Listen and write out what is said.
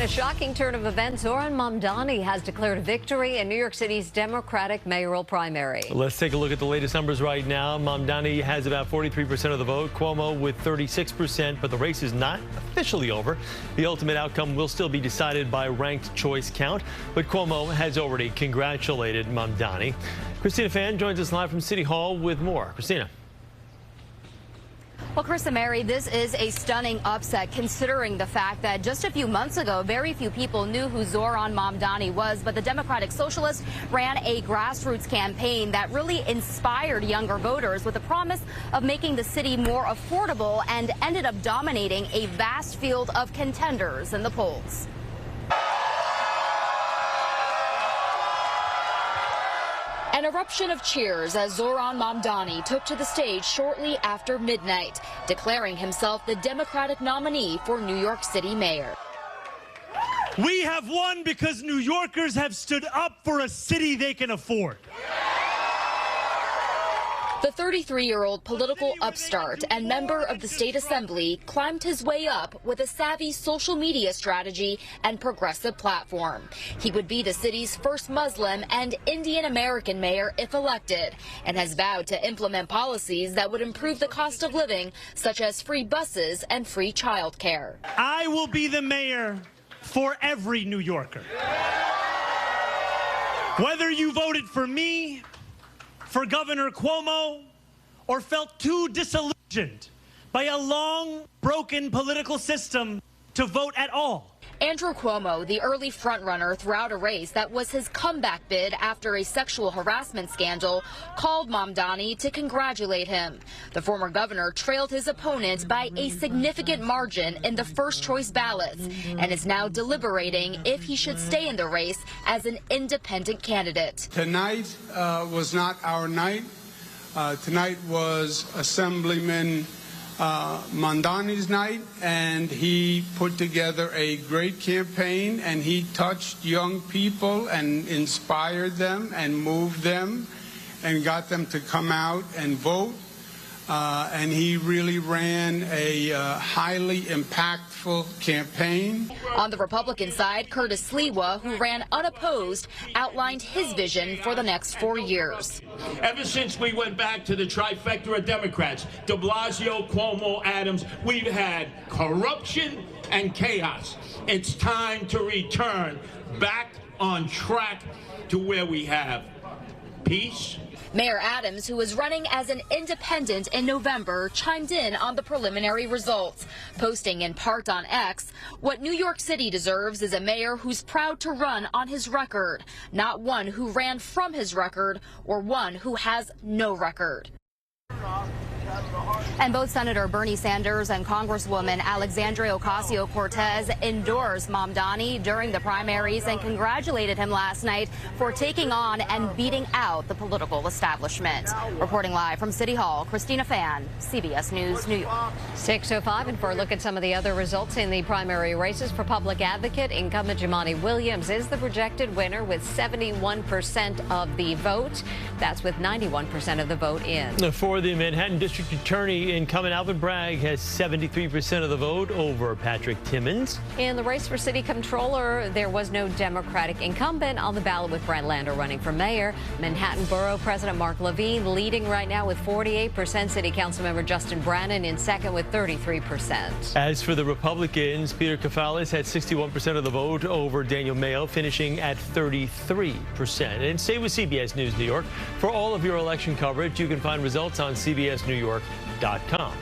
a shocking turn of events, Zoran Mamdani has declared victory in New York City's Democratic mayoral primary. Let's take a look at the latest numbers right now. Mamdani has about 43% of the vote, Cuomo with 36%, but the race is not officially over. The ultimate outcome will still be decided by ranked choice count, but Cuomo has already congratulated Mamdani. Christina Fan joins us live from City Hall with more. Christina. Well, Chris and Mary, this is a stunning upset considering the fact that just a few months ago, very few people knew who Zoran Mamdani was, but the Democratic Socialist ran a grassroots campaign that really inspired younger voters with the promise of making the city more affordable and ended up dominating a vast field of contenders in the polls. An eruption of cheers as Zoran Mamdani took to the stage shortly after midnight, declaring himself the Democratic nominee for New York City mayor. We have won because New Yorkers have stood up for a city they can afford. The 33-year-old political upstart and member of the state assembly climbed his way up with a savvy social media strategy and progressive platform. He would be the city's first Muslim and Indian American mayor if elected, and has vowed to implement policies that would improve the cost of living, such as free buses and free childcare. I will be the mayor for every New Yorker. Whether you voted for me, for Governor Cuomo, or felt too disillusioned by a long, broken political system to vote at all. Andrew Cuomo, the early frontrunner throughout a race that was his comeback bid after a sexual harassment scandal, called Mamdani to congratulate him. The former governor trailed his opponent by a significant margin in the first-choice ballots and is now deliberating if he should stay in the race as an independent candidate. Tonight was not our night. Tonight was Assemblyman Mamdani's night, and he put together a great campaign, and he touched young people and inspired them and moved them and got them to come out and vote. And he really ran a highly impactful campaign. On the Republican side, Curtis Sliwa, who ran unopposed, outlined his vision for the next 4 years. Ever since we went back to the trifecta of Democrats, de Blasio, Cuomo, Adams, we've had corruption and chaos. It's time to return back on track to where we have peace. Mayor Adams, who was running as an independent in November, chimed in on the preliminary results, posting in part on X, "What New York City deserves is a mayor who's proud to run on his record, not one who ran from his record or one who has no record." And both Senator Bernie Sanders and Congresswoman Alexandria Ocasio-Cortez endorsed Mamdani during the primaries and congratulated him last night for taking on and beating out the political establishment. Reporting live from City Hall, Christina Fan, CBS News, New York. 6:05, and for a look at some of the other results in the primary races for public advocate, incumbent Jumaane Williams is the projected winner with 71% of the vote. That's with 91% of the vote in. For the Manhattan District Attorney, incumbent Alvin Bragg has 73% of the vote over Patrick Timmons. In the race for city controller, there was no Democratic incumbent on the ballot, with Brent Lander running for mayor. Manhattan Borough President Mark Levine leading right now with 48%. City Councilmember Justin Brannan in second with 33%. As for the Republicans, Peter Kaffalis had 61% of the vote over Daniel Mayo, finishing at 33%. And stay with CBS News New York. For all of your election coverage, you can find results on CBSNewYork.com.